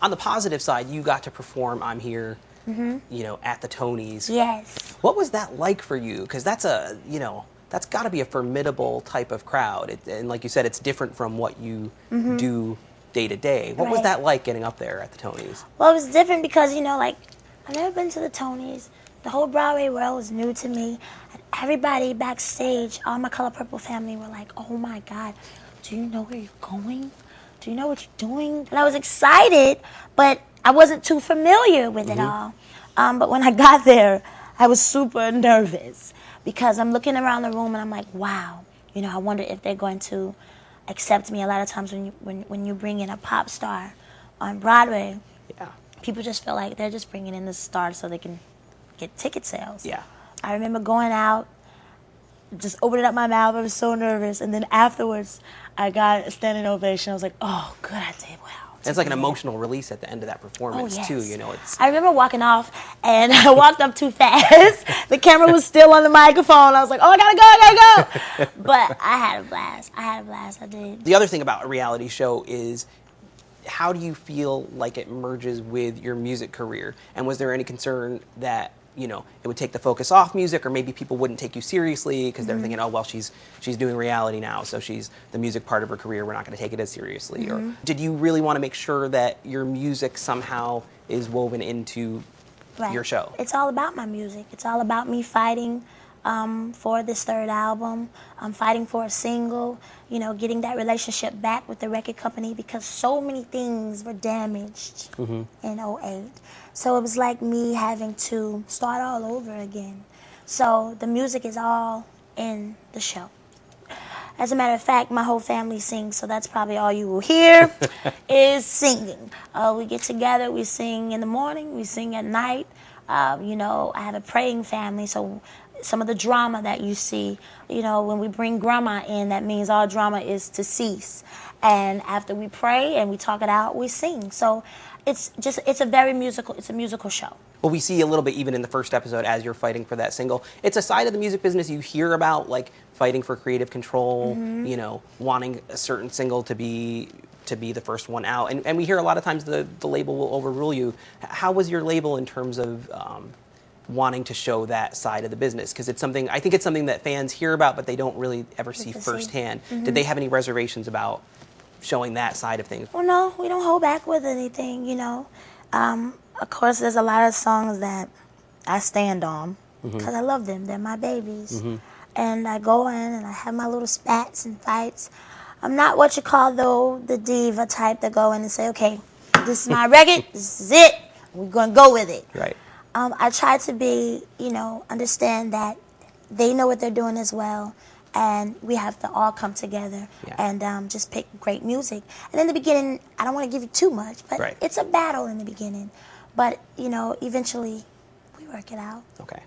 on the positive side, you got to perform I'm Here, you know, at the Tonys. Yes. What was that like for you? Because that's a, you know, that's got to be a formidable type of crowd. And like you said, it's different from what you do day to day. What was Right. that like getting up there at the Tonys? Well, it was different because, you know, like, I've never been to the Tonys. The whole Broadway world was new to me. And everybody backstage, all my Color Purple family were like, oh my God, do you know where you're going? Do you know what you're doing? And I was excited, but I wasn't too familiar with it all. But when I got there, I was super nervous because I'm looking around the room and I'm like, wow, you know, I wonder if they're going to accept me. A lot of times when you bring in a pop star on Broadway, Yeah. people just feel like they're just bringing in the star so they can get ticket sales. Yeah. I remember going out, just opening up my mouth. I was so nervous, and then afterwards, I got a standing ovation. I was like, "Oh, good, I did well." It's like an emotional release at the end of that performance, Oh, yes. too. You know, it's. I remember walking off, and I walked up too fast. The camera was still on the microphone. I was like, "Oh, I gotta go!" But I had a blast. I did. The other thing about a reality show is, how do you feel like it merges with your music career? And was there any concern that, you know, it would take the focus off music, or maybe people wouldn't take you seriously because they're thinking, oh, well, she's doing reality now, so she's the music part of her career, we're not going to take it as seriously? Or did you really want to make sure that your music somehow is woven into your show? It's all about my music. It's all about me fighting for this third album. I'm fighting for a single, you know, getting that relationship back with the record company because so many things were damaged in '08. So it was like me having to start all over again. So the music is all in the show. As a matter of fact, my whole family sings, so that's probably all you will hear is singing. We get together, we sing in the morning, we sing at night. You know, I have a praying family, so some of the drama that you see, you know, when we bring grandma in, that means all drama is to cease. And after we pray and we talk it out, we sing. So it's a musical show. Well, we see a little bit even in the first episode as you're fighting for that single. It's a side of the music business you hear about, like fighting for creative control, you know, wanting a certain single to be the first one out. And we hear a lot of times the label will overrule you. How was your label in terms of wanting to show that side of the business? Because I think it's something that fans hear about, but they don't really ever see firsthand. Did they have any reservations about showing that side of things? Well, no, we don't hold back with anything, you know. Of course, there's a lot of songs that I stand on because I love them. They're my babies. And I go in and I have my little spats and fights. I'm not what you call, though, the diva type that go in and say, okay, this is my record, this is it, we're going to go with it. Right. I try to be, you know, understand that they know what they're doing as well, and we have to all come together and just pick great music. And in the beginning, I don't want to give you too much, but it's a battle in the beginning. But, you know, eventually we work it out. Okay.